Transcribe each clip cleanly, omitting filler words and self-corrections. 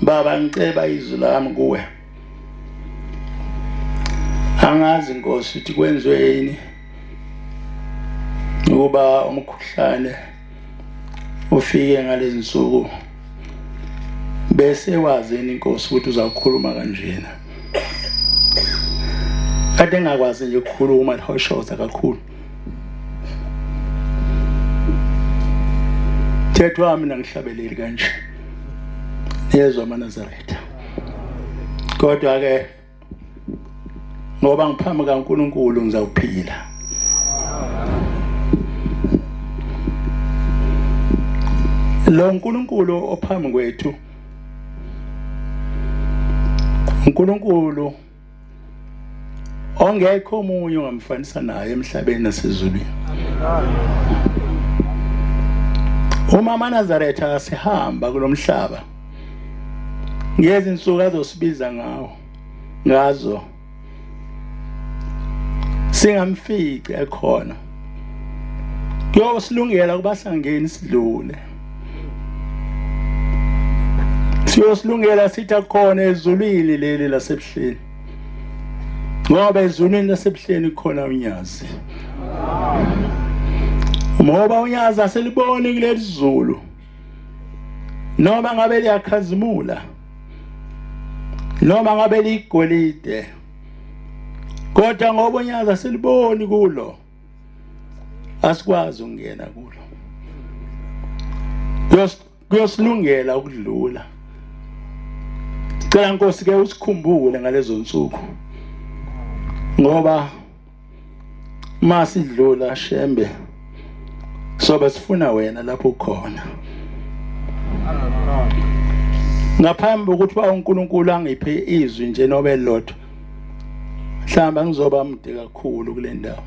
Baba ngiceba izwi lami kuwe. Angazi Nkosi ukuthi kwenziwe yini ukuba umkhuhlane ufike ngalezi nsuku bese wazini Nkosi ukuthi uzakhuluma kanjena. Kade ngakwazi nje ukukhuluma hoshoza kakhulu. Thethu wami nangihlabeleli kanje. Yezwa amaNazaretha. Kodwa ke ngoba ngiphambi kaNkulunkulu ngizawuphila. Lo nkulunkulu ophambi kwethu uNkulunkulu ongekho omunye ongamfanisa naye emhlabeni nasezulwini. Uma amaNazaretha asihamba kulomhlaba ngezi insuku azosibiza ngazo singamfici ekhona kuyosilungela kuba sangeni sidlule. Siyosilungela sithi akhona ezulwini leli lasebuhleni ngoba ezulwini lasebuhleni khona unyazi. Ngoba unyazi aseliboni kuleli zulu noma ngabe liyakhazimula noma ngabe ligolide kodwa ngoba unyazi aseliboni kulo asikwazi ukungena kulo. Kuyosilungela ukudlula. Cela Nkosi ke usikhumbule ngalezo nsuku ngoba masidlula Shembe sobe sifuna wena lapho khona. Ngaphambi ukuthi uNkulunkulu angiphe izwi nje nobe lodwa mhlamba ngizoba mde kakhulu kule ndawo.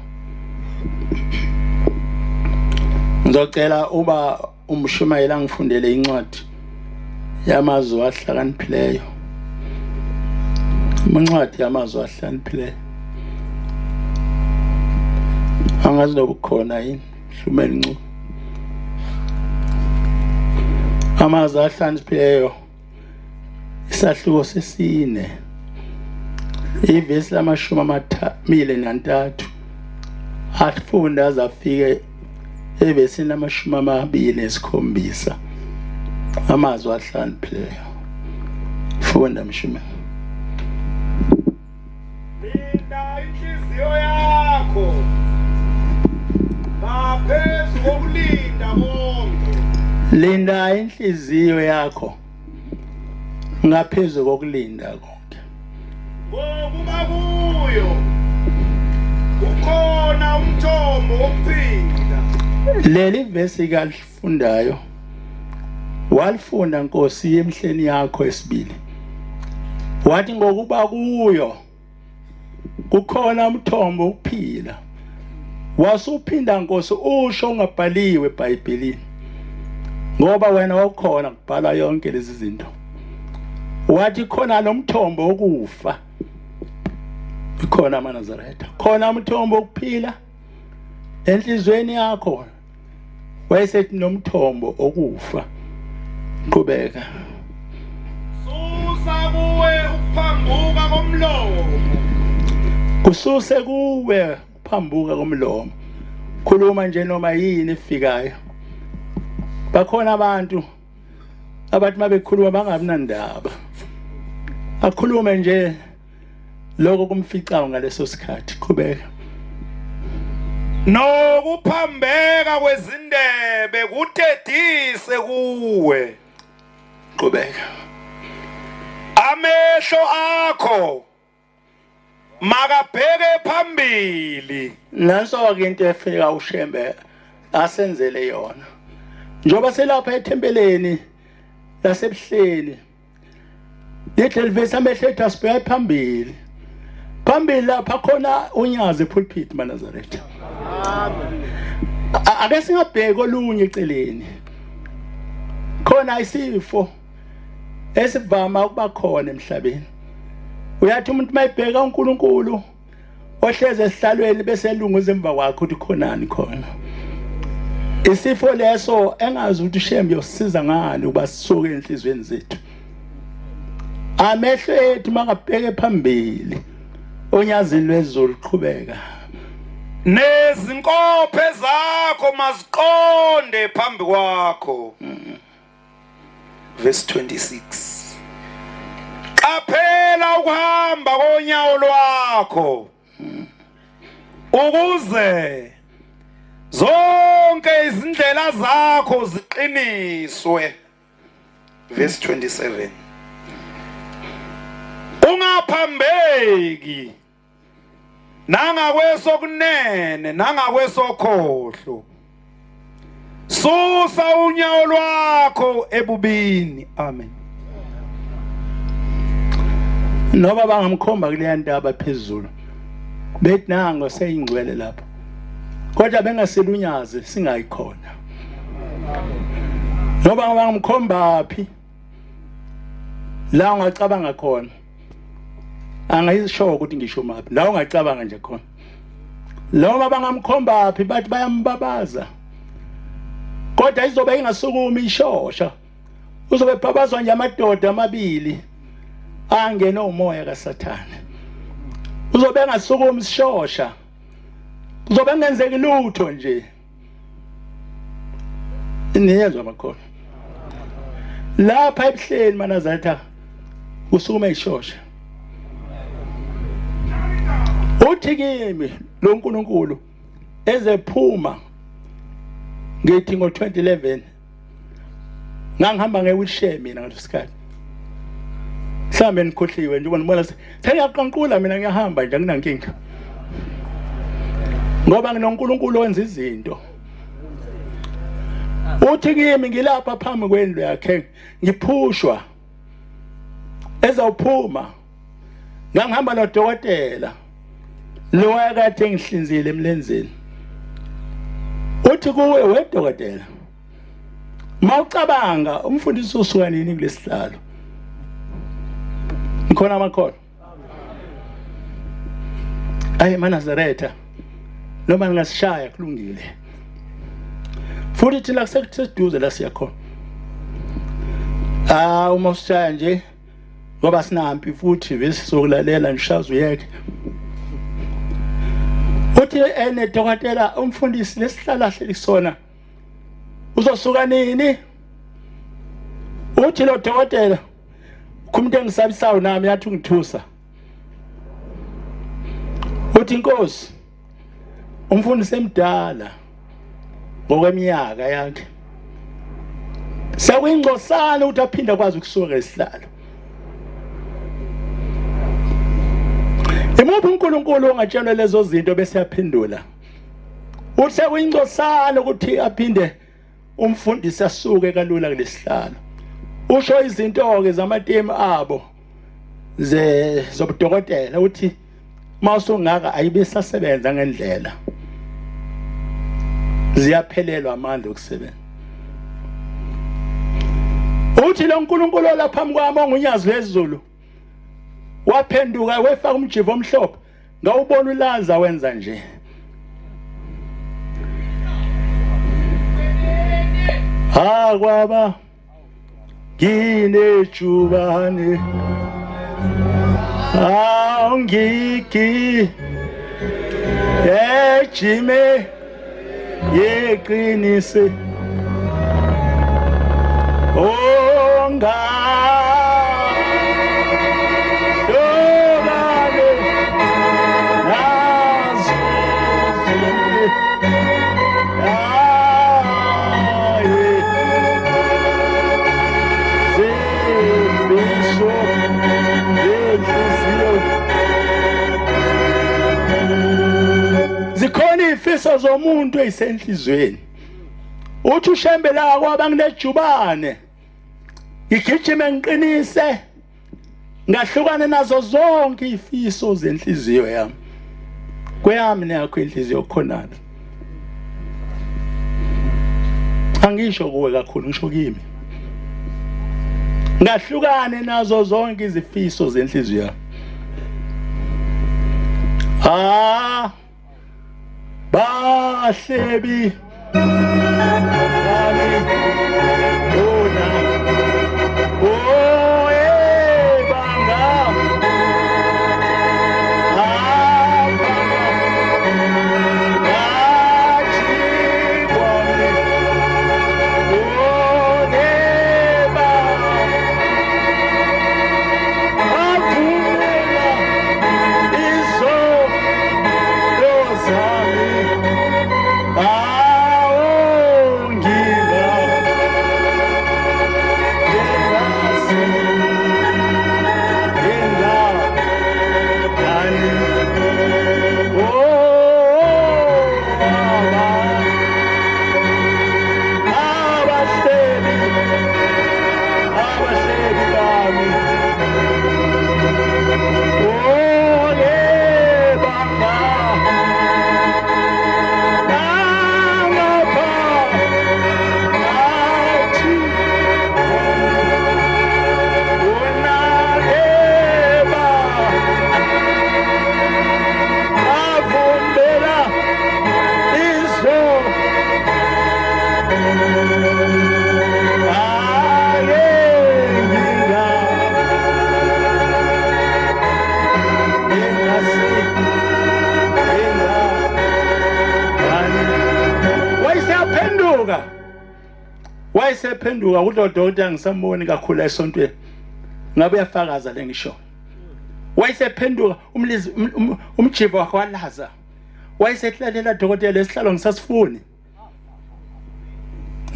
Ngizocela uba umshumayela ngifundele incwadi yamazwi ahlakaniphileyo. Incwadi yamazwi ahlakaniphileyo. angazi nobukhona yini hlumela incu amazwi ahlanisiphileyo isahluko sesine ivesi lamashumi amabili nantathu afunda aze afike evesini lamashumi amabili nesikhombisa amazwi ahlanisiphileyo funda mshime linda inhliziyo yakho ngaphezu kokulinda konke linda inhliziyo yakho ngaphezu kokulinda konke ngokuba kuyo ukhona umthombo wokuphila. leli vesi kalifundayo walifunda Nkosi emhleni yakho esibili wathi ngokuba kuyo kukhona umthombo wokuphila wasuphinda Nkosi usho ungabhaliwe eBhayibhelini ngoba wena wakhona kubhala yonke lezi zinto wathi khona nomthombo wokufa ikhona amaNazaretha khona umthombo wokuphila enhlizweni yakho wayesethi nomthombo wokufa qhubeka Susa kuwe ukuphambuka komlomo kususe kuwe ukuphambuka komlomo khuluma nje noma yini efikayo bakhona abantu abathi mabekhuluma bangabi nandaba akhulume nje lokho kumficayo ngaleso sikhathi qhubeka nokuphambeka kwezindebe kuthedise kuwe qhubeka amehlo akho makabheke phambili. nanso-ke into efika uShembe asenzele yona njengoba selapha ethempeleni lasebuhleni lithi livesi amehlo ethu asibheke phambili lapha khona unyazi epulpit maNazaretha ake singabheki olunye eceleni khona isifo esivama ukuba khona emhlabeni uyathi umuntu mayibheka uNkulunkulu ohleze esihlalweni bese elunguza emva kwakhe uthi khonani khona isifo leso engazi ukuthi Shembe yosisiza ngani ukuba sisuke enhlizweni zethu amehlo ethu makabheke phambili onyazini lwezulu qhubeka nezinkophe zakho maziqonde phambi kwakho. Verse 26. Qaphela ukuhamba konyawo lwakho ukuze zonke izindlela zakho ziqiniswe. Verse 27. Ungaphambeki nangakwesokunene nangakwesokhohlo susa unyawo lwakho ebubini. Amen. noba bangamkhomba kuleya ntaba phezulu bethi nango seyingcwele lapha kodwa bengaselunyaze singayikhona noba bangamkhomba phi la ungacabanga khona angayisho ukuthi ngisho maphi la ungacabanga nje khona noma bangamkhomba phi bathi bayambabaza kodwa izobe ingasukumi ishosha uzobe phabazwa nje amadoda amabili angena umoya kaSathane uzobe engasukumi isishosha uzobe engenzeki lutho nje niyezwa makhono lapha ebuhleni maNazaretha usukuma ishosha uthi kimi lo nkulunkulu ezephuma ngithi ngo2011 ngangihamba ngewheelchair mina ngalesikhathi mhlambe nikhohliwe nje ubona sengiyaqanqula mina ngiyahamba nje anginankinga ngoba nginonkulunkulu owenza izinto uthi kimi ngilapha phambi kwendlu yakhe ngiphushwa ezawuphuma ngangihamba nodokotela lo wakade ngihlinzile emlenzeni uthi kuwe wedokotela mawucabanga umfundisi usuka nini kulesihlalo ngikhona amakhono ayi maNazaretha noma ngasishaya kulungile futhi thina kuseduze la siya khona uma usishaya nje ngoba sinampi futhi bese sokulalela ngishaza uyeke uthi ene dokotela umfundisi lesihlala hlelisona uzosuka nini uthi lo dokotela kumuntu engisabisayo nami yathi ungithusa uthi inkosi umfundisi emdala ngokweminyaka yakhe sekuyingcosana ukuthi aphinda kwazi ukusuka esihlalo imuphi uNkulunkulu ongatshelwe lezo zinto bese yaphendula uthi sekuyingcosana ukuthi aphinde umfundisi asuke kalula kulesihlalo usho izinto ke zamatemu abo zobudokotela uthi mawusungaka ayibe sasebenza ngendlela ziyaphelelwa amandla okusebenza uthi lo uNkulunkulu laphambi kwami ongunyazi wezulu waphenduka wefaka umjivo omhlophe ngawubona uLaza wenza nje kwaba nginejubane ngiki ejime yeqinise onga sobale nazo zikhona ifiso zomuntu ezisenhlizweni uthi uShembe la kwaba nginejubane igijime ngiqinise ngahlukane nazo zonke ifiso zenhliziyo yami kweyami nakho inhliziyo khonana angisho kuwe kakhulu ngisho kimi ngahlukane nazo zonke izifiso zenhliziyo yami bahlebi wayesephenduka udokotela ngisamboni kakhulu esontweni ngabe uyafakaza lengisho wayesephenduka umjivo wakhe walaza wayesehlalela dokotela esihlalo ngisasifuni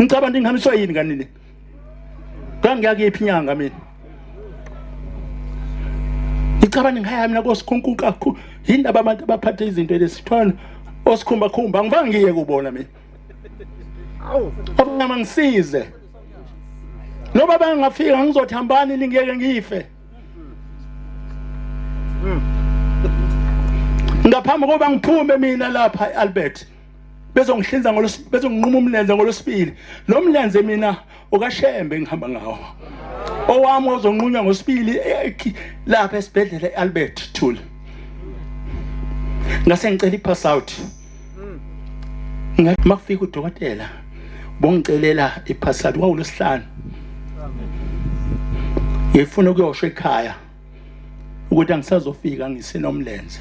ngicabanga ukuthi ngihambiswa yini kanini ngangiyakephi inyanga mina ngicabanga ngihaya mina kosikhunkulu kakhulu yindaba abantu abaphathe izinto lesithwana osikhumba khumba ngivanga ngiye kubona mina abangama ngisize noba bangafika ngizothambani lingeke ngife ngaphambi koba ngiphume mina lapha eAlbert bezongihlinza bezonginquma umlenze ngolosibili lo mlenze mina okaShembe ngihamba ngawo owami ozonqunywa ngosibili lapha esibhedlela eAlbert Thule ngase ngicela ipass out Makufika udokotela bongicelela iphasadi kwaUlwesihlanu. Ngifuna ukuyosho ekhaya ukuthi angisazofika ngisenomlenze.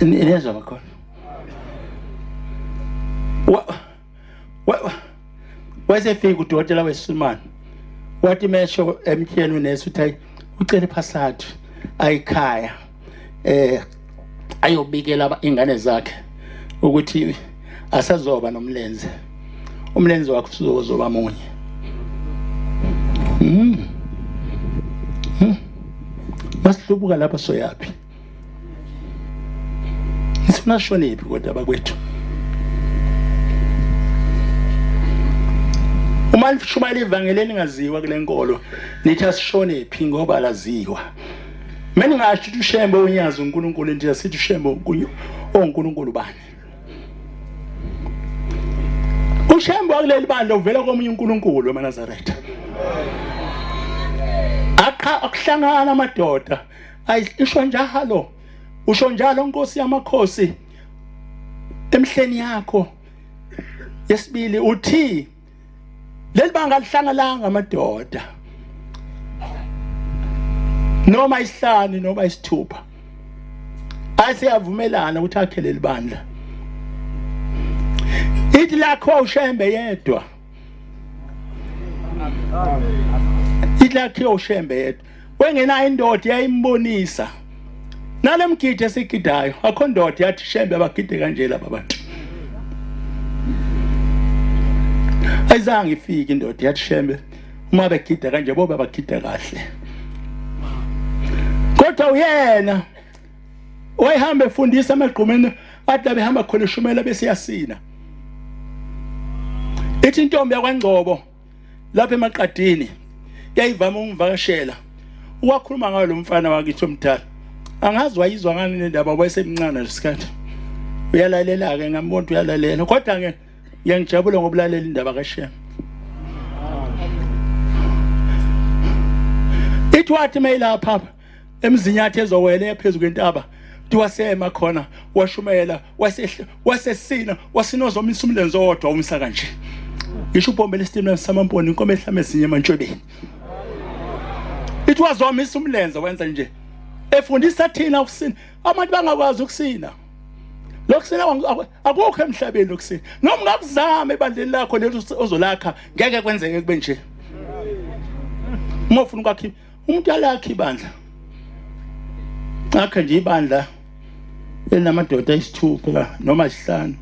Inezwa bakhona. Wasefika udokotela weSulumane. Wathi mesho emtyeni uNesi uthi ucela iphasadi ayikhaya ayobikela ingane zakhe ukuthi asazoba nomlenze. Umlenze wakhe uzoba munye. Masihlubuka lapha soyapi. Sifuna shoniphi kodwa bakwethu. Uma lishumayela ivangeli lingaziwa kule nkolo nithi asishonephi ngoba laziwa. Mina ngasho ukuthi uShembe unyazi uNkulunkulu nje asithi uShembe uNkulunkulu bani. uShembe wakuleli bandla uvela komunye uNkulunkulu eNazaretha. Akuhlangana amadoda ayisho njalo. Usho njalo Nkosi yamakhosi emhleni yakho. Yesibili uthi leli banga lihlangalanga amadoda. Noma isihlanu noma isithupha. Asiyavumelana ukuthi akhe leli bandla. Ithi lakho uShembe yedwa. Ithi lakho uShembe yedwa. Wengena indoda yayimbonisa. Nalemgidi esigidayo akho ndoda yathi Shembe abagide kanje laba bantu. Ayizange ifike indoda yathi Shembe uma begida kanje boba bagida kahle. Kodwa uyena wayehamba efundisa amagqumeni athi behamba khona eshumela bese yasina. Ithi intombi yakwaNgcobo lapha emaqadini yayivama ukuvakashela. Uwakhuluma ngayo lo mfana wakithi omdala. Angazi wayizwa ngani nendaba wayesemncane lesikhathi. Uyalalela ke ngambona uyalalela kodwa ke ngiyangijabula ngobulalela indaba kaShembe. Ithi wathi mayilapha emzinyathi ezowela phezulu kwentaba tiwasema khona washumela wasesina wasinozomisa umlenze wodwa umisa kanje. Ngisho ubhombele isitimela samamponi inkomo ehlame esinye emantshwebeni. Ithi wazomisa umlenze wenza nje. Efundisa thina ukusina abantu bangakwazi ukusina. Lokusina akukho emhlabeni lokusina. Noma ngakuzama ebandleni lakho lelo ozolakha ngeke kwenzeke kube nje. Uma ufuna ukwakha umuntu alakha ibandla. Akhe nje ibandla enamadoda ayisithupha noma isihlanu.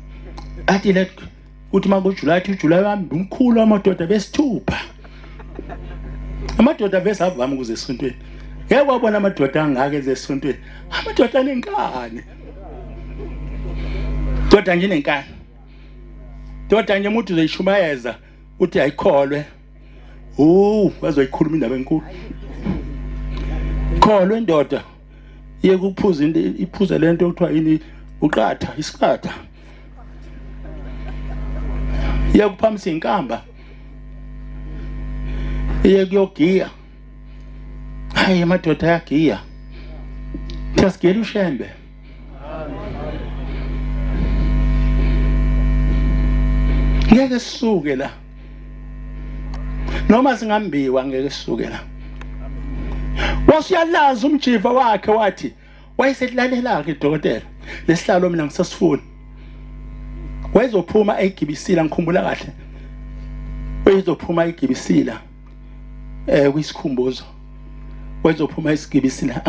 Athi lethu uthi makuJulayi uJulayi wami umkhulu amadoda besithupha. Amadoda besavama ukuze esontweni. Ngeke wabona amadoda angake ezesontweni. Amadoda anenkani. Doda nje nenkani. Doda nje umuntu uzayishumayeza uthi ayikholwe. Wazoyikhuluma indaba enkulu. Kholwe indoda. Yeke ukuphuza iphuza lento okuthiwa yini uqatha isiqatha. Yeke uphamisa inkamba. Yeke kuyogiya. Hayi amadoda ayagiya. Thasigela uShembe. Ngeke sisuke la. Noma singambiwa ngeke sisuke la. Wasiyalaza umjiva wakhe wathi wayeselalela ke dokotela lesihlalo mina ngisasifuni. Wayezophuma egibisila ngikhumbula kahle. Wayezophuma egibisila kwisikhumbuzo. Wayezophuma isigibisila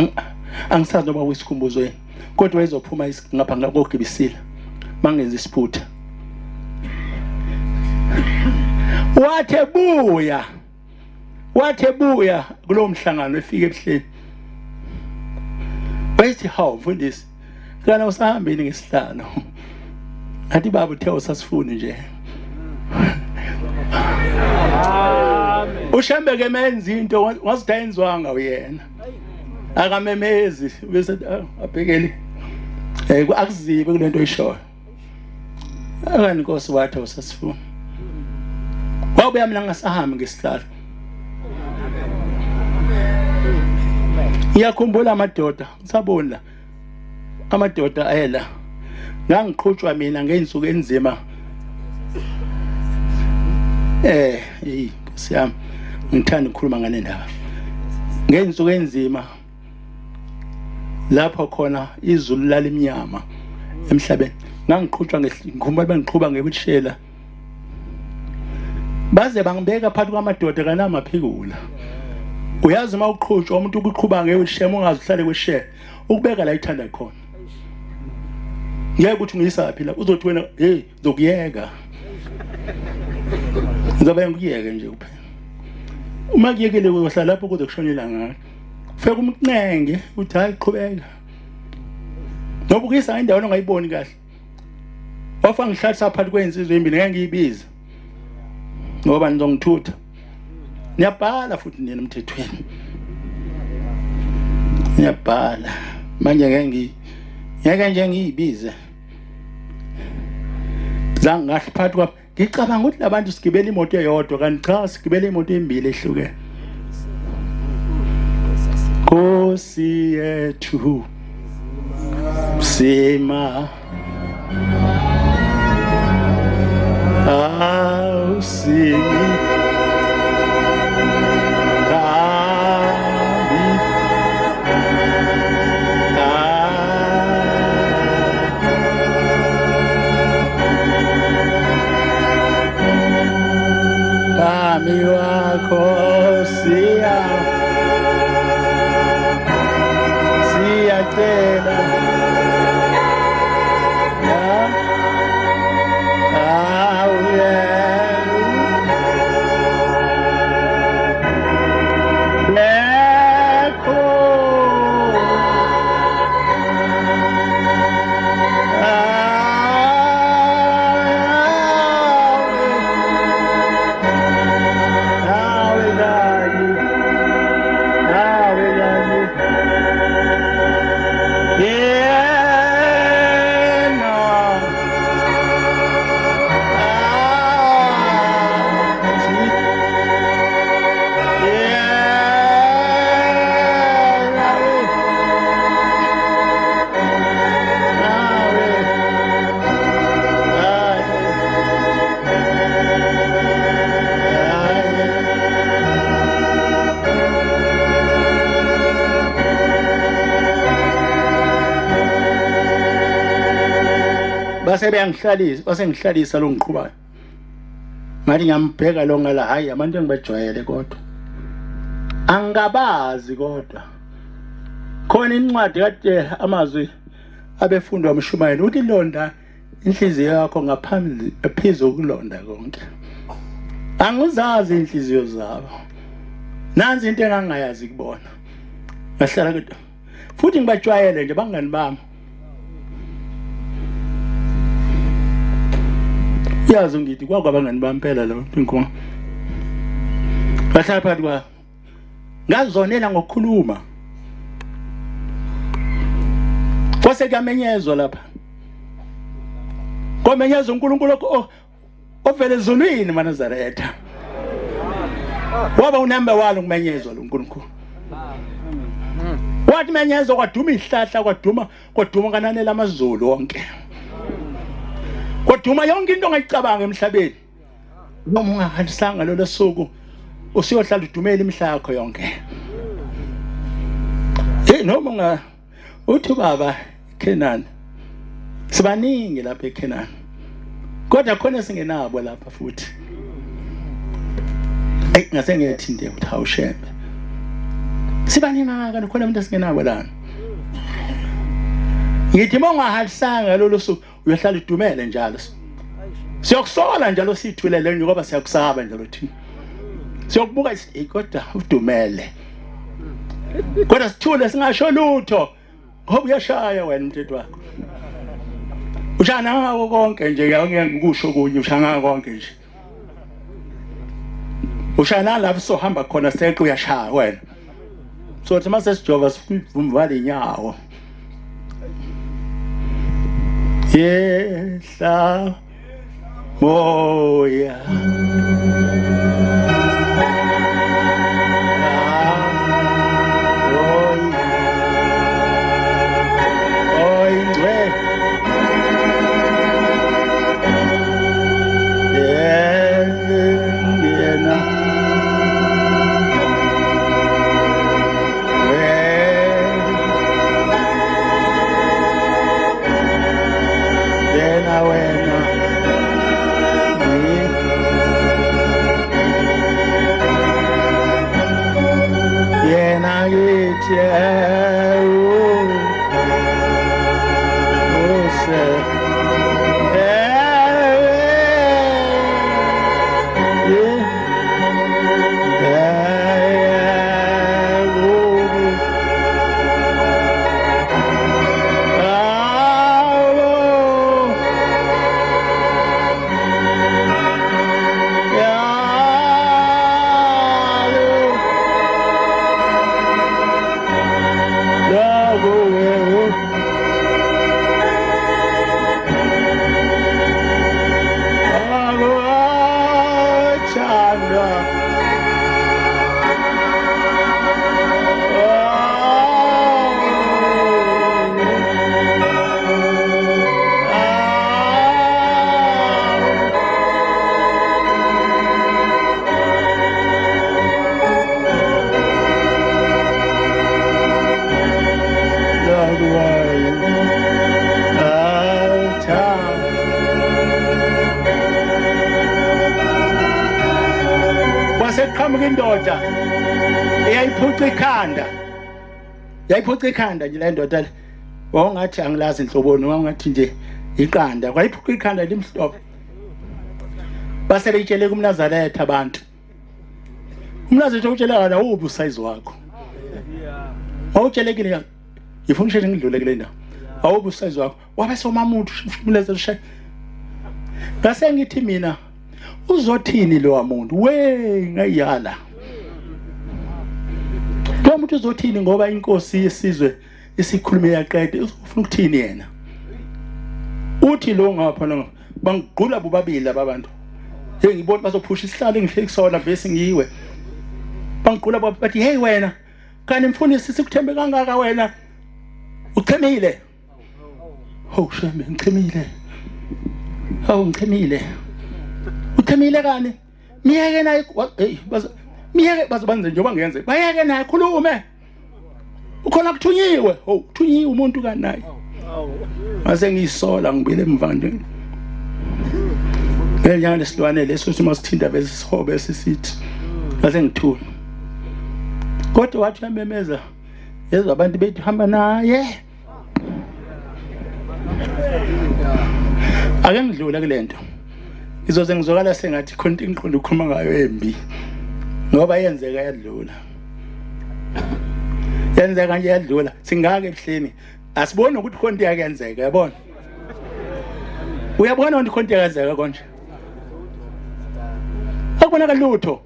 angisazi noba kwisikhumbuzo yena kodwa wayezophuma ngapha ngakogibisila mangenza isiphutha. Wathe buya kulo mhlangano efike ebuhleni. Wayethi hawu Mfundisi kana usahambeni ngesihlalo. Athi baba uthe usasifuni nje. Amen. uShembe ke menza into wazidayenzwanga uyena. Akamemezi bese abhekele akuzibe kulento oyishoyo. Akani Nkosi wathi usasifuna. Wabuya mina ngasahamba ngesihlalo. Ngiyakhumbula amadoda ngisabona la amadoda ayela ngangiqhutshwa mina ngeinsuku enzima Nkosi yami ngithanda ukukhuluma ngale ndaba ngeinsuku enzima lapho khona izulu lalimnyama emhlabeni ngangiqhutshwa ngikhumbula bengiqhuba ngebushela baze bangibeka phakathi kwamadoda kanamaphikula uyazi uma uqhutshwa umuntu ukuqhuba ngebushela ungazi uhlale kweshe ukubeka la ithanda khona ngeke ukuthi ngiyisa phela uzothi wena ngizokuyeka ngizobe ngiyeke nje kuphela uma kuyekele uyohlala lapho kuze kushonela ngakho ufeka umnqenge uthi hayi qhubeka ngoba ukuyisa indawo ongayiboni kahle wafa ngihlalisa phakathi kwensizwe embili ngeke ngiyibiza ngoba nizongithutha niyabhala futhi nina emthethweni niyabhala manje ngeke nje ngiyibize zange ngahle phakathi kwabo ngicabanga ukuthi labantu sigibela imoto eyodwa kanti cha sigibela imoto embili ehlukene Nkosi yethu sima simi Kami wako siyacela basengihlalisa lo ngiqhubayo ngathi ngiyambheka lo ngala hayi abantu engibajwayele kodwa angabazi kodwa khona incwadi kade amazwi abefundwa umshumayeli uthi londa inhliziyo yakho ngaphambi phezulu kulonda konke angizazi inhliziyo zabo nanzi into engangayazi kubona ngahlala kodwa futhi ngibajwayele nje bangani bami yazi ngithi kwabangani bampela lo inkonzo bahlala phakathi kwa ngazonela ngokukhuluma kwase kuyamenyezwa lapha komenyezwa uNkulunkulu ovele ezulwini maNazaretha waba unumber 1 ukumenyezwa lo uNkulunkulu wathi menyezwa kwaduma ihlahla kwaduma kananela amazulu wonke kodwa uma yonke into ongayicabanga emhlabeni noma ungahandisanga lo lesuku usiyohlala udumela imihla yakho yonke noma uthi baba Kenan sibaningi lapha eKenan kodwa khona singenabo lapha futhi ngase ngiyethinte ukuthi hawu Shembe sibaningi ngaka khona umuntu esingenabo lana ngithi mongahalisanga lo suku uyohlala idumele njalo siyokusola njalo sithulele ngoba siyakusaba njalo thina siyokubuka kodwa udumele kodwa sithule singasho lutho ngoba uyashaya wena umthetho wakho ushana ngako konke nje ngeke ngikusho kunye ushana konke nje ushana lapho sohamba khona seqe uyashaya wena sothi mase sijova sivumvala inyawo yehla moya moya Waseqhamuka indoda eyayiphuca ikhanda nje le ndoda le wawungathi angilazi inhloboni wawungathi nje iqanda kwayiphuca ikhanda limhlophe base beyitshele kumNazaretha abantu umNazaretha utshela wena ubi usize wakho awutshelekile ifuna usheshe ngidlule kule ndawo awubi usize wakho wabe somamuntu umleze ushe ngase ngithi mina uzothini lo muntu we ngayala lo muntu uzothini ngoba inkosi yesizwe isikhulume yaqede ufuna ukuthini yena uthi lo ngapha bangigqula bobabili ababantu hey ngibona bazophusha isihlalo engihleli kusona vese ngiyiwe bangigqula bathi hey wena kanti Mfundisi sikuthembe kangaka wena uchemile Shembe ngichemile ngichemile uthemile kani miyeke naye hey miyeke bazobanze njengoba ngenze bayeke naye khulume ukhona kuthunyiwe thunyiwe umuntu kanaye mase ngiyisola ngibile emva nje ngiyanga lesilwane leso simasithinda bese sihobe sisithi mase ngithula kodwa wathi amemeza yezwa abantu bethi hamba naye ake ngidlula kulento izoze ngizokala sengathi khona inqondo ukhuluma ngayo embi ngoba yenzeka yadlula yenzeka nje yadlula singake ebuhleni asibone ukuthi khonto yakenzeka yabona uyabona ukuthi khonto yakenzeka konje akubona kalutho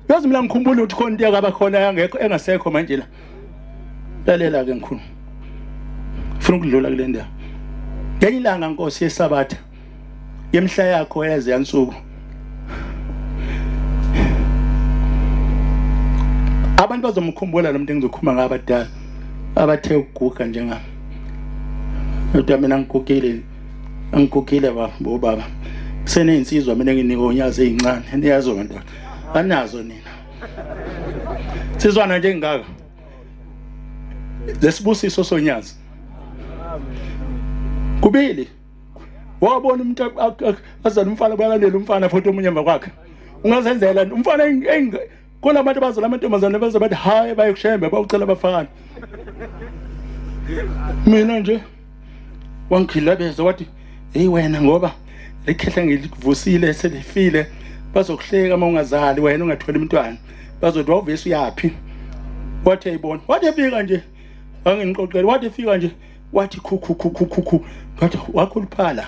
yazi mina ngikhumbula ukuthi khonto yakaba khona yangekho engasekho manje la lalela ke ngikhulu ufuna ukudlula kule ndawo ngenye ilanga Nkosi yeSabatha yemhla yakho yaze yansuku abantu bazomkhumbula lo muntu engizokhuluma ngabadala abathe ukuguga njengami kodwa mina ngigugile baba seneinsizwa mina nginike onyazi ezincane niyazo nto anazo nina sizwana nje ngaka lesibusiso sonyazi kubili wabona umuntu azana umfana bayalandela umfana futhi omunye emva kwakhe ungazenzela umfana kona abantu bazala amantombazane bazabathi hayi bayokushembe bawucela abafana mina nje wangikhilabeza wathi hey wena ngoba likhehla ngilivusile selifile bazokuhleka uma ungazali wena ungatholi umntwana bazothi wawuvesa uyapi wathi ayibona wathi efika nje anginiqoqela wathi efika nje wathi khu wathi wakhuluphala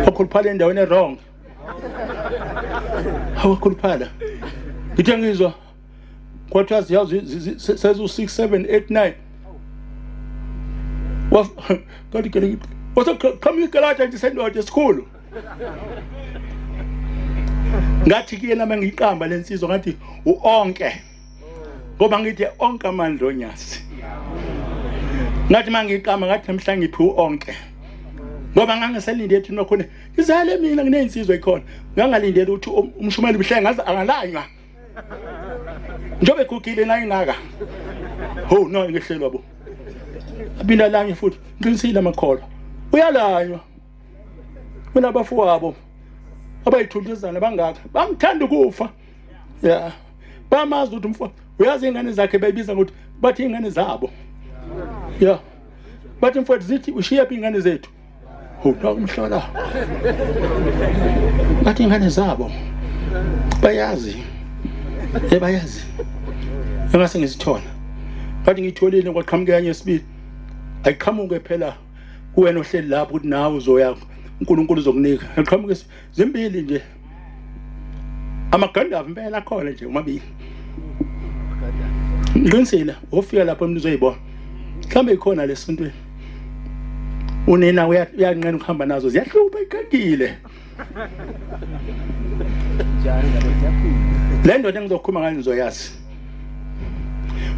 wakhuluphala endaweni wrong wakhuluphala ngithe ngizwa kwathiwa ziyazi sezu 6 7 8 9 kanti waseqhamuka nje sendoda esikhulu ngathi kuyena mangiqamba lensizwa ngathi uonke ngoba ngithi onke amandla onyasi ngathi mangiqamba ngathi namhla ngiphi uonke ngoba ngangiselinde ethi nokhona izale mina nginensizwe ikhona ngangalindele ukuthi umshumeli bihle ngaze angalanywa njobe khukile nayingaka no ngehlelwa bo abinda lanye futhi ngiqinisile amakholwa uyalanywa kunabafowabo abayithunduzana bangaka bamthanda ukufa ya bamazi ukuthi umfo uyazi ingane zakhe bayibiza ukuthi bathi ingane zabo ya bathi mfowethu zithi ushiya phi ingane zethu ukumhlola bathi ingane zabo bayazi bayazi engase ngisithola bathi ngitholile kwaqhamuke kanye sibili ayiqhamuke phela kuwena ohleli lapho ukuthi nawe uzoya uNkulunkulu uzokunika aqhamuke zimbili nje amagandava impela khona nje umabili ngiqinisile ofika lapho umuntu uzoyibona mhlambe ikhona lesontweni unina uyanqena ukuhamba nazo ziyahlupa igagile le ndoda engizokhuluma ngayo nizoyazi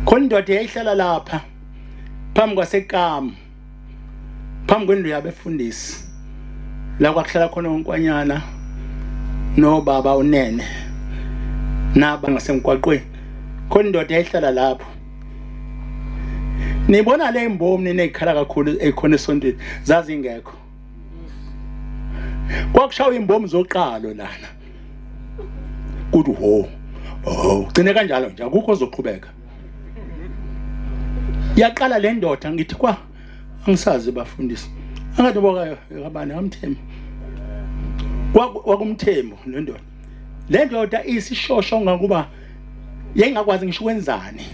khona indoda eyayihlala lapha phambi kwasekama phambi kwendlu yabefundisi la kwakuhlala khona unkwanyana nobaba unene naba ngasemgwaqweni khona indoda eyayihlala lapho nibona le imbomi nezikhala kakhulu ekhona esontweni zazi ingekho kwakushawa imbomi zoqalo lana kuthi ugcine kanjalo nje akukho ozoqhubeka yaqala le ndoda ngithi kwa angisazi bafundisi angathi bokayo abane amthembu wakumthembu le ndoda isishosho ngakuba yayingakwazi ngisho kwenzani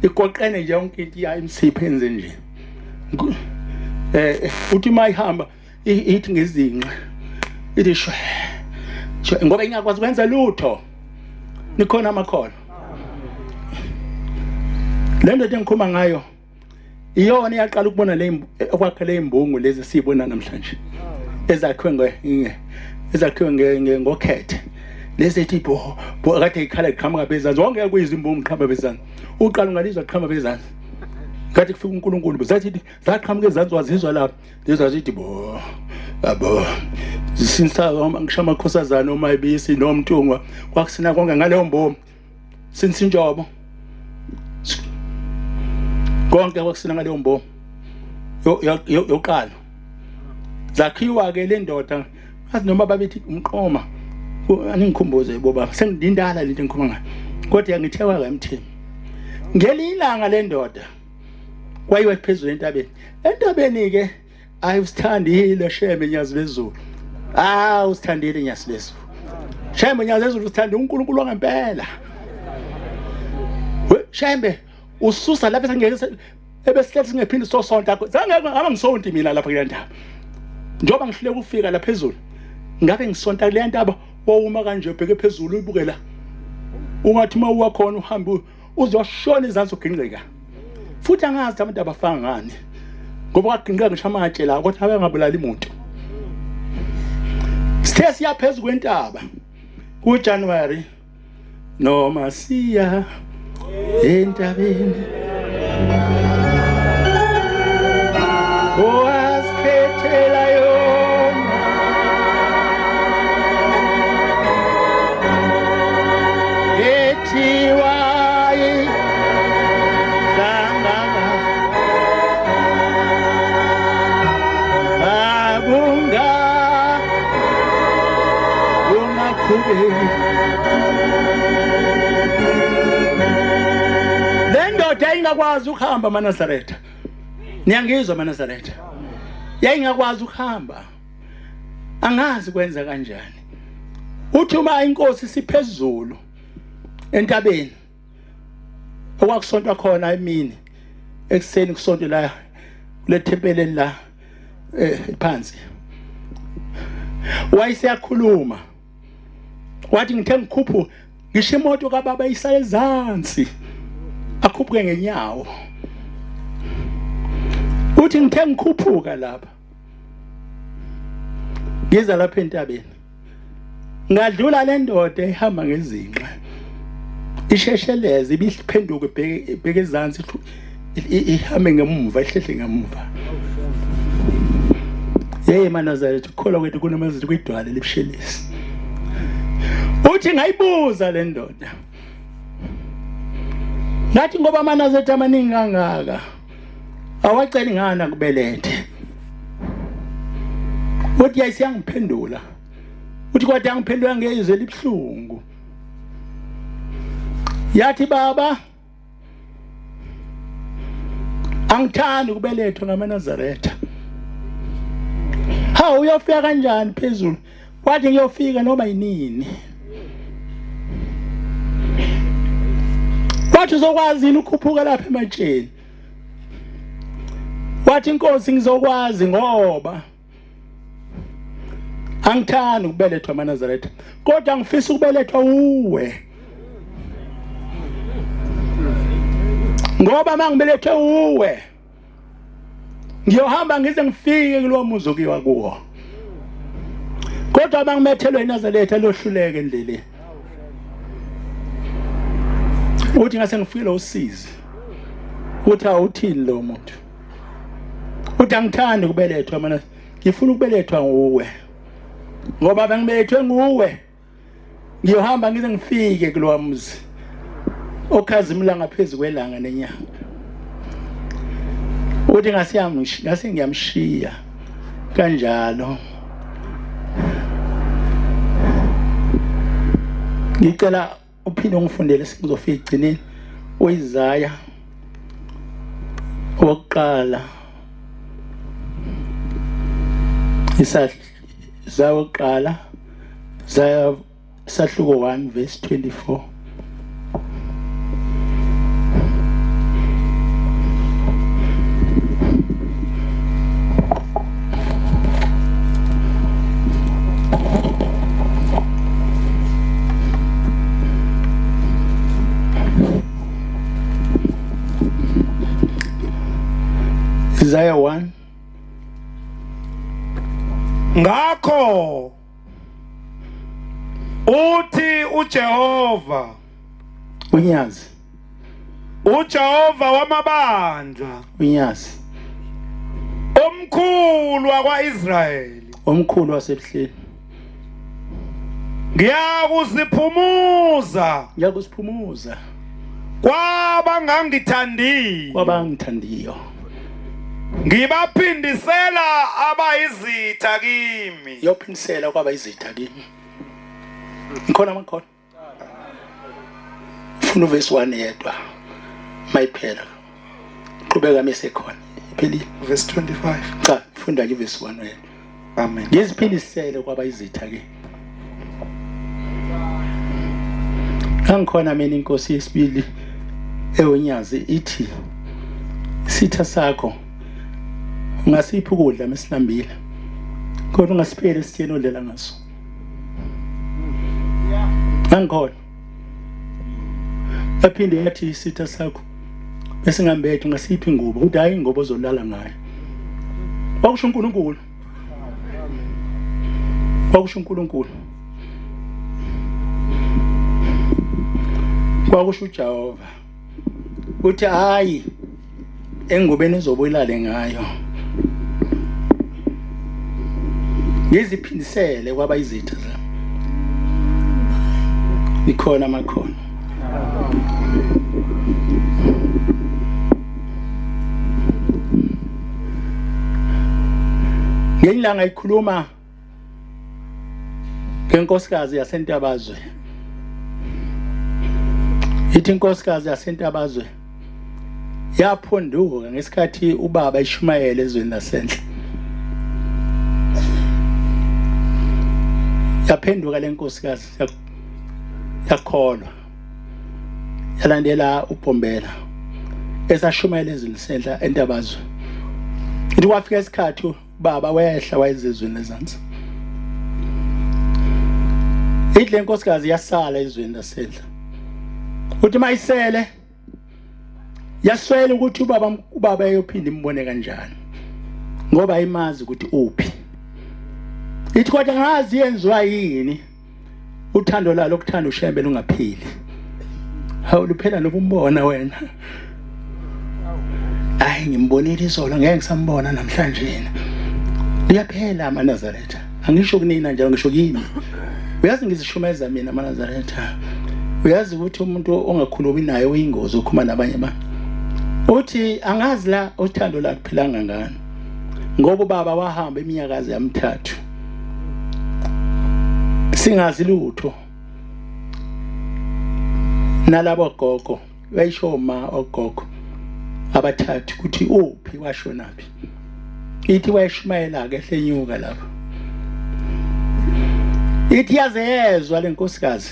igoqene nje yonke into yayimsiphe enze nje uthi mayihamba ithi ngezinqa ithi shwe ngoba ingakwazi ukwenza lutho nikhona amakhono le ndoda engikhuluma ngayo iyona yaqala ukubona okwakhe le imbungu lezi siyibona namhlanje ezakhiwe ngokhethe lezi ethi bo kade ikhala iqhamuka bezansi zonke kuyizimbungu iqhamba bezansi uqala ungalizwa iqhamba bezansi kade kufika uNkulunkulu zathi zaqhamuka ezansi wazizwa lapha lezazithi bo abo sinsa ngishama khosazana omayibisi nomthungwa kwakusina konke ngaleyo mbomo sinsinjobo konke kwakusina ngaleyo mbomo yoqala zakhiwa ke le ndoda azi noma babethi umqoma aningikhumbuze boba sengidindala lento engikhuluma ngayo kodwa yangithekwa kamthembu ngelilanga le ndoda kwayiwe phezulu entabeni ke ayusithandile Shembe nyazi bezulu usithandile nyazi bezulu Shembe nyazi bezulu usithanda uNkulunkulu wangempela Shembe ususa lapha sengeke ebesihlathi singephindi sosonta zangeke ngaba ngisonti mina lapha kule ndaba njoba ngihlule ukufika la phezulu ngabe ngisonta kule ndaba wawuma kanje ubheke phezulu ubukela ungathi mawuwa khona uhambe uzoshona izansi uginqika futhi angazi abantu abafanga ngani ngoba kwaginqika ngisho amatshe la kodwa abengabulali umuntu sithe siyaphezulu kwentaba kuJanuary noma siya entabeni owaskethela yona ethiwaye sangaka abunga ungakhubeki le ndoda ingakwazi ukuhamba maNazaretha niyangizwa maNazaretha yayingakwazi ukuhamba angazi kwenza kanjani uthi uma inkosi siphezulu entabeni okwakusontwa khona emini ekseni kusonto la kule tempeleni la phansi wayeseyakhuluma wathi ngithe ngikhuphu ngisho imoto kaBaba isale ezansi akhuphuke ngenyawo uthi ngithe ngikhuphuka lapha ngiza lapha entabeni ngadlula le ndoda ehamba ngezinqa ishesheleze ibiphenduka ibheke ezansi ihambe ngemuva ihlehle ngemuva maNazaretha ukukholwa kwethu kunamazithi kwidwala libushelisi uthi ngayibuza le ndoda ngathi ngoba maNazaretha amaningi kangaka awacela ingana kubelethe uthi yayisiyangiphendula uthi kodwa angiphendula ngezwe libhlungu yathi baba angithandi kubelethwa ngamaNazaretha ha uyofika kanjani phezulu wathi ngiyofika noma yinini wathi uzokwazi ukukhuphuka lapha ematsheni wathi inkosi ngizokwazi ngoba angithandi ukubelethwa ngamaNazaretha kodwa ngifisa ukubelethwa uwe ngoba mangibelethwe uwe ngiyohamba ngize ngifike kulowo muzi okuyiwa kuwo kodwa mangimethelwe eNazaretha lohluleke endleleni uthi ngase ngifile usizi uthi awuthini lo muntu uthi angithandi ukubelethwa mina ngifuna ukubelethwa nguwe ngoba bengibelethwe nguwe ngiyohamba ngize ngifike kulowo muzi okhazimula ngaphezulu kwelanga nenyanga uthi ngase ngiyamshiya kanjalo ngicela uphinde ungifundele sizofika igcineni uIsaya wokuqala Isaya wokuqala Isaya sahluko 1 verse 24 Isaiah 1 ngakho uthi uJehova unyazi uJehova wamabandla unyazi omkhulu wakwaIsrayeli omkhulu wasebuhleni ngiyakusiphumuza kwabangangithandiyo ngibaphindisela abayizitha kimi yophindisela kwabayizitha kimi ngikhona amakhona funa verse 1 yedwa mayiphela qhubeka mesekhona ipheli Verse 25. cha funda ke verse 1 yedwa Amen. ngiziphindisele kwabayizitha ke angikhona mina inkosi yesibili ewonyazi ithi isitha sakho ungasiphi ukudla mesilambile kodwa ungasiphele sitheni odlela ngaso angikhona aphinde yathi isitha sakho bese ngambethe ungasiphi ingubo ukuthi hayi ingubo ozolala ngayo wakusho uNkulunkulu wakusho uNkulunkulu kwakusho uJehova uthi hayi engubeni ezobuyilale ngayo ngiziphindisele kwabayizitha zami ikhona amakhono ngelanga ikhuluma ngenkosikazi yasentabazwe ithi inkosikazi yasentabazwe yaphonduka ngesikhathi ubaba eShumayela ezweni lasenhle yaphenduka lenkosikazi yakholwa yalandela uBhombela esashumayela ezweni lasenhle entabazwe ithi kwafika isikhathi baba wehla wayezizweni lezansi ithi lenkosikazi yasala ezweni lasenhle uthi mayisele yaswela ukuthi ubaba eyophinda imbone kanjani ngoba imazi ukuthi uphi ithi kodwa ngazi yenziwa yini uthando lalo ukuthanda uShembe lungaphili hawu luphela nokumbona wena hayi ngimbonile izolo ngeke ngisambona namhlanje liyaphela amaNazaretha angisho kunina njalo ngisho kimi uyazi ngizishumeza mina amaNazaretha uyazi ukuthi umuntu ongakhulumi naye uyingozi ukukhuluma nabanye abantu uthi angazi la uthando lakuphilanga ngani ngoba baba wahamba iminyakazi yamthathu singazi lutho nalabo gogo wayisho ma ogogo abathathu ukuthi uphi washonaphi ithi wayishumayela ke hlenyuka lapha ithi yazezwa lenkosikazi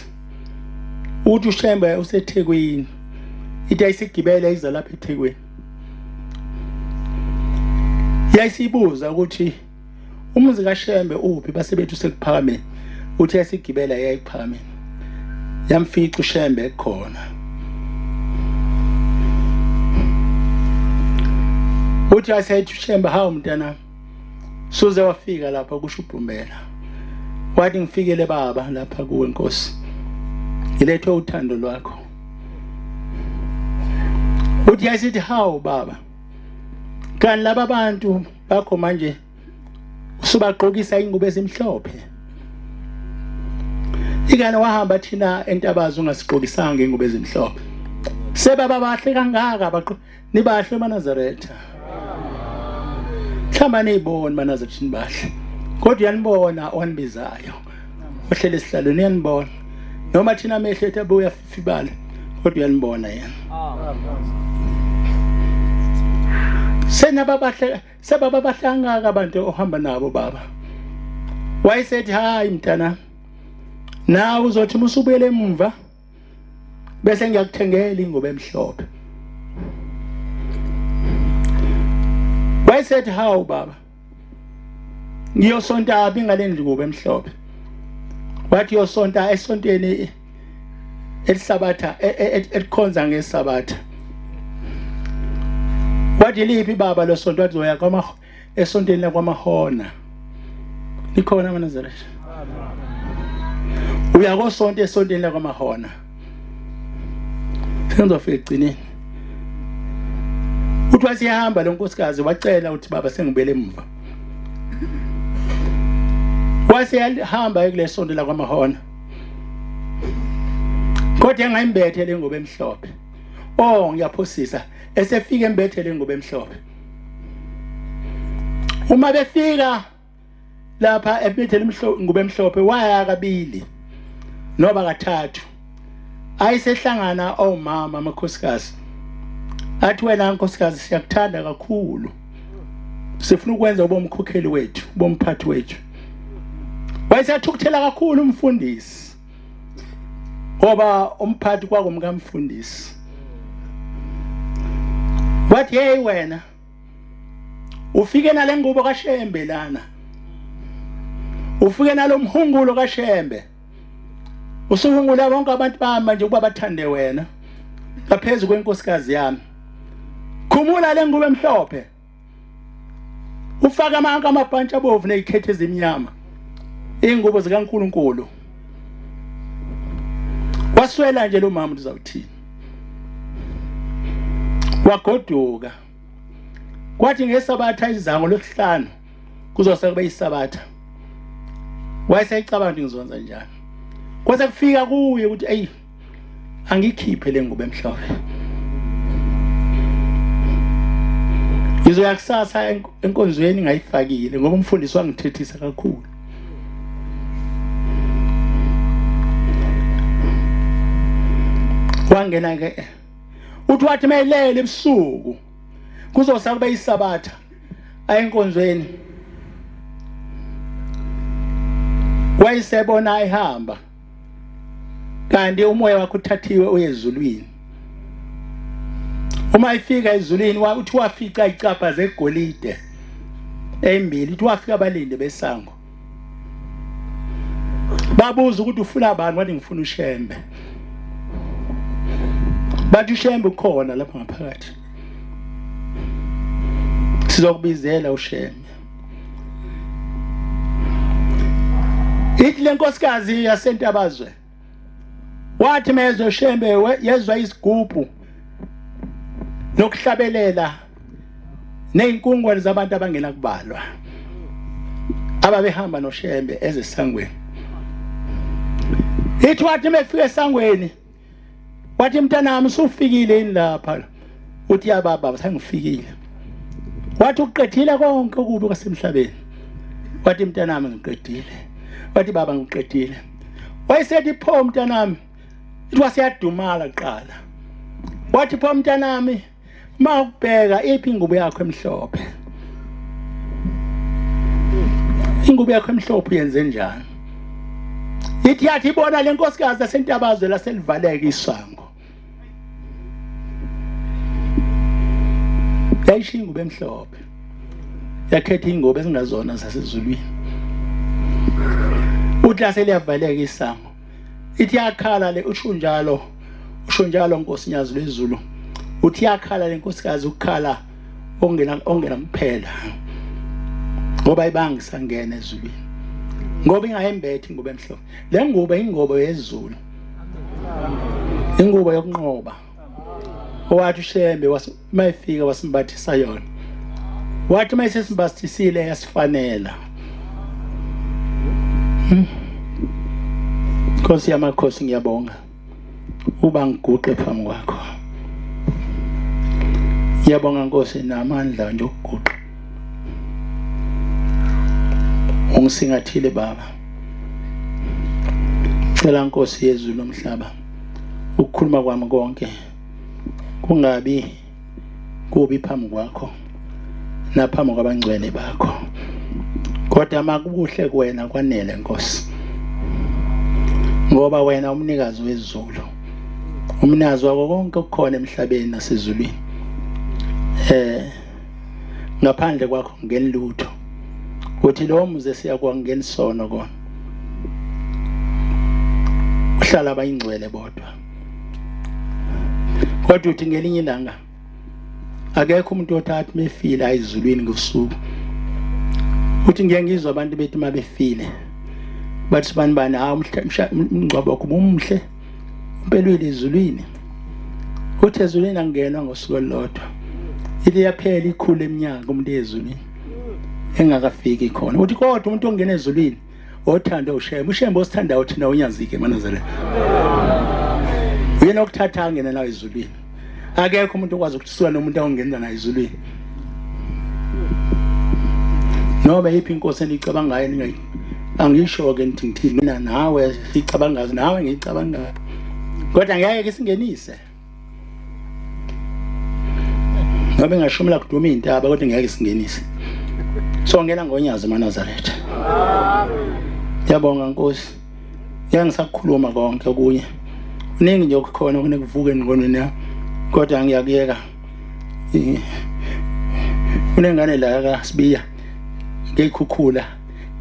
uthi uShembe useThekwini ithi ayisigibele iza lapha eThekwini yayisibuza ukuthi umuzi kaShembe uphi basebethu sekuphakameni uthi ayisigibela yayiphakameni yamfica uShembe khona uthi asethi uShembe hawu mntana suze wafika lapha kusho uBhumbela wathi ngifikele baba lapha kuwe Nkosi ilethwe uthando lwakho uthi ayisithi hawu baba kanti laba abantu bakho manje usubagqokisa ingubo ezimhlophe ikana wahamba thina entabazo ungasigqokisanga ingubo ezimhlophe sebaba bahle kangaka nibahle eNazaretha hlamba niyibona eNazaretha bahle kodwa yanibona onibizayo ohlele esihlalweni yanibona noma thina amehlo ethu abuya fifibala kodwa yanibona yena sebaba bahlangaka abantu ohamba nabo baba wayesethi hayi mntana nawe uzothi musubuyele emva bese ngiyakuthengela ingubo emhlophe wayesethi hawu baba ngiyosonta aphi ngale ngubo emhlophe wathi yosonta esontweni elisabatha elikhonza ngesabatha wathi liphi baba lo sonto wathi zoya esontweni lakwamahona likhona eNazaretha uyakosonto esontweni lakwamahona senzofika egcineni uthi wasihamba lo nkosikazi wacela uthi baba sengibele emva wasihamba kule sonto lakwamahona kodwa engayimbethe le ngobe emhlophe ngiyaphosisa esefika embethe le ngobe emhlophe uma befika lapha ebethe ngobe emhlophe waya kabili noba kathathu ayisehlangana omama amakhosikazi athi wena nkosikazi siyakuthanda kakhulu sifuna ukwenza ubomkhokheli wethu bomphathi wethu wayesathukuthela kakhulu umfundisi ngoba umphathi kwakumka Mfundisi wathi hey wena ufike nale ngubo kaShembe lana ufike nalomhungulo kaShembe usungula bonke abantu bami nje ukuba bathande wena ngaphezulu kwenkosikazi yami khumula le ngubo emhlophe ufaka amanka amabhantshi abovu nezikhethe ezimnyama ingubo zikaNkulunkulu waswela nje lo mama uzawuthini wagoduka kwathi ngesabatha izango lesihlanu kuzose kube isabatha wayesayicabanga ngizonza njani kwase kufika kuye ukuthi ayi angikhiphe le ngubo emhlophe ngizoyakusasa enkonzweni ngayifakile ngoba umfundisi wangithethisa kakhulu wangena ke uthi wathi mayilele ebusuku kuzosa kube isabatha ayenkonzweni wayisebona ayihamba kanti umoya wakhe uthathiwe uyezulwini uma ifika ezulwini uthi wafica icapha zegolide embili uthi wafika abalindi besango babuza ukuthi ufuna abantu wathi ngifuna uShembe bathi uShembe ukhona lapha ngaphakathi sizokubizela uShembe ithi lenkosikazi yasentabazwe wathi mezwe uShembe yezwa isigubhu nokuhlabelela nezinkungwane zabantu abangena kubalwa ababehamba noShembe ezesangweni ithi wathi mefika esangweni wathi mntanami usufikile yini lapha uthi ya baba sengifikile. Wathi uqedile konke okubi kwasemhlabeni. Wathi mntanami ngiqedile. Wathi baba ngiqedile. Wayesethi pho mntanami, ithi wasiyadumala kuqala. Wathi pho mntanami, mawubheka iphi ingubo yakho emhlophe? Ingubo yakho emhlophe yenze njani? Ithi yathi ibona le nkosikazi yasentabazwe laselivaleka isango. Yayishiya ingubo emhlophe. Yakhetha ingubo ezingazona zasezulwini. Uthi laselivaleka isango. Ithi yakhala le usho njalo nkosinyazi lwezulu. Uthi yakhala le nkosikazi ukukhala ongena kuphela. Ngoba ibangisangena ezulwini. Ngoba ingahembethe ingubo emhlophe. Le ngubo ingubo yezulu. Ingubo yokunqoba. Owathi uShembe mayifika wasimbathisa yona. Wathi mayisesimbathisile yasifanela. Nkosi yamakhosi ngiyabonga. Uba ngiguqe phambi kwakho. Ngiyabonga Nkosi namandla nje okuguqa. Ungisingathile baba. Cela Nkosi yezulu nomhlaba. Ukukhuluma kwami konke kungabi kubi phambi kwakho naphambi kwabangcwele bakho. Kodwa makubuhle kuwena kwanele Nkosi. Ngoba wena umnikazi wezulu. Umnazi wako konke okukhona emhlabeni nasezulwini. Ngaphandle kwakho ngenilutho. Uthi lo muze siyakwa ngenisono kona. Uhlala abayingcwele bodwa. Kodwa uthi ngelinye ilanga akekho umuntu othatha mefile ayizulwini ngosuku. Uthi ngiyangizwa abantu bethi mabefile. Bathi bani umngcwabo wakho umhle. Impelweni ezulwini. Uthi ezulwini angenwa ngosuku olodwa. Ithi yaphela ikhulu eminyaka umuntu ezulwini engakafiki khona. Uthi kodwa umuntu ongena ezulwini othanda uShembe. uShembe osithandayo thina unyazike emanazareni. Uyena okuthatha angena nawe ezulwini. Akekho umuntu okwazi ukusuka nomuntu ongena naye ezulwini. Noma yiphi inkosi enicabangayo ningayi. Angisho ke ngithini mina nawe sicabangayo nawe ngicabangayo. Kodwa ngeke singenise. Ngabe ngashumela kuduma intaba kodwa ngeke singenise. So ngena ngonyazi eManazaretha. Yabonga Nkosi. Yangisakhuluma konke kunye. Uningi nje okukhona kunekuvuka engqondweni yami. Kodwa ngiyakuyeka. Unengane la kaSibiya. Ngekhukhula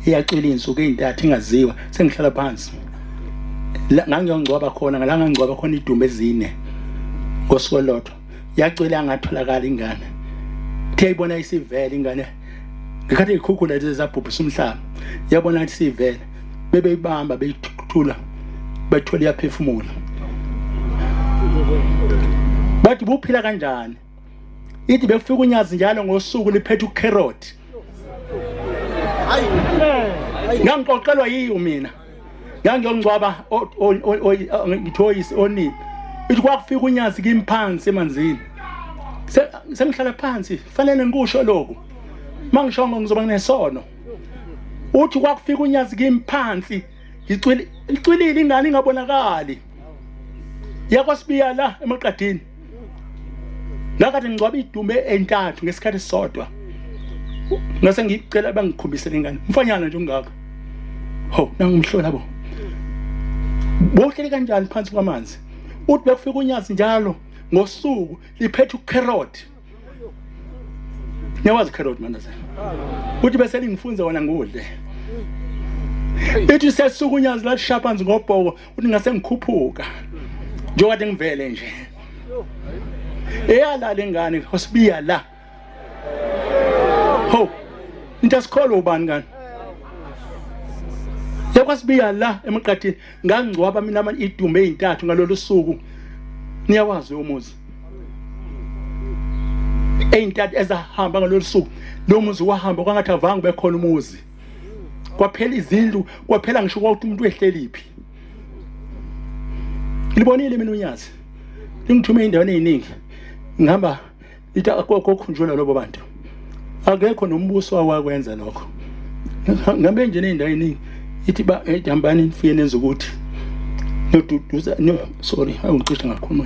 iyacela insuku ezintathu ingaziwa sengihlala phansi. Ngangiyongcwaba khona ngalanga ngicwaba khona idumbe ezine. Ngosuku olodwa. Yacela ngatholakala ingane. Uthe ibona isivele ingane. Ngikhathi ikhukhula lezi zabhubhisa umhlaba. Yabona ukuthi sivele. Bebeyibamba beyithula. Bathola yaphefumula. Bathi buphila kanjani? Ithi bekufika unyazi njalo ngosuku liphethe ucarrot. Ngangixoxelwa yiyo mina. Ngangiyongcwaba ngithoyisi oni. Ithi kwakufika unyazi kimphansi emanzini. Sengihlala phansi, fanele ngikusho lokho. Mangishongo ngizoba nginesono. Uthi kwakufika unyazi kimphansi, icwilile ingane ingabonakali. YakwaSibiya la emaqadini. Ngakade ngicwaba idumbe entathu ngesikhathi sodwa. Ngase ngicela bangikhombisele ingane. Mfanyana nje ungaka. Ho, nangimhlola bo. Bohlele kanjani phansi kwamanzi? Uthi bekufika unyazi njalo ngosuku liphethe ucarrot. Nyawazi carrot manje. Uthi bese lingifunze wona ngudle. Ithi sesuku unyazi la shaphansi ngobhoko uthi ngase ngikhuphuka. Njokade ngivele nje. Eyalala ingane hoSibiya la. Ho. Intasikolo ubani ngani? YakwaSibiya la emaqathini ngangcwaba mina idumbe ezintathu ngalolu suku. Niyawazi umuzi. Ezintathu ezahamba ngalolu suku. Lo muzi wahamba kwangathi avange bekhona umuzi. Kwaphela izindlu, kwaphela ngisho ukuthi umuntu wehleliphi. Libonile mina unyazi. Ngithume indawo eziningi. Ngihamba ithi akokhunjulwa lobo bantu akekho nombuso awakwenza lokho ngabe nje nezindaweni ithi ba ehambani nifike nenza ukuthi noduduza no sorry awucishe ngakhuluma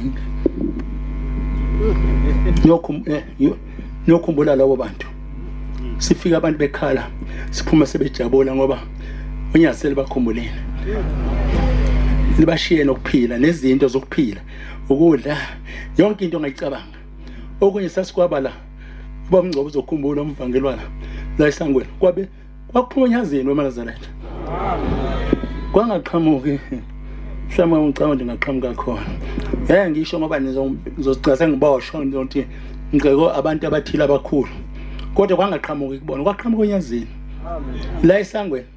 nokhumbula labo bantu sifika abantu bekhala siphuma sebejabula ngoba unyasele bakhumbuleni libashiye nokuphila nezinto zokuphila ukudla yonke into ongayicabanga okunye sasikwabala uba umngcobo uzokhumbula umvangelwana la esangweni kwabe kwakuphuma unyazini weMalazaretha kwangaqhamuki mhlawumbe ngicabanga ngaqhamuka khona ngisho ngoba nizozigcasa ngiboshwa ngizothi ngiceko abantu abathile abakhulu kodwa kwangaqhamuki kubona kwaqhamuka unyazini la esangweni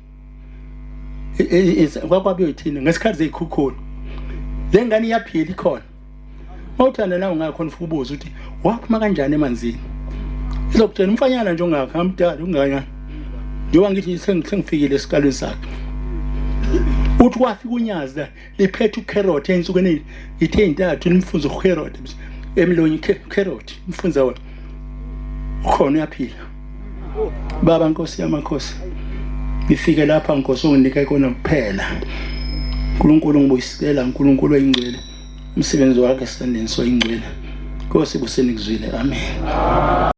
kwakwabe uyithini ngesikhathi zeyikhukhulu le ngane iyaphila ikhona mawuthanda nawe ngakhona ufubuza ukuthi waphuma kanjani emanzini izokutshela umfanyana nje ongakho amdala unganya njengoba ngithi sengifikile esikalweni sakhe uthi kwafika unyaza liphethe ucarrot ensukwini ithe intathu nimfunza ucarrot emlonyi carrot mfunza wona ukhona uyaphila baba Nkosi yamakhosi ngifike lapha Nkosi unginika ikona kuphela uNkulunkulu ngibuyisela uNkulunkulu oyingcwele umsebenzi wakhe sandeni soyingcwele Nkosi busenikuzwile amen.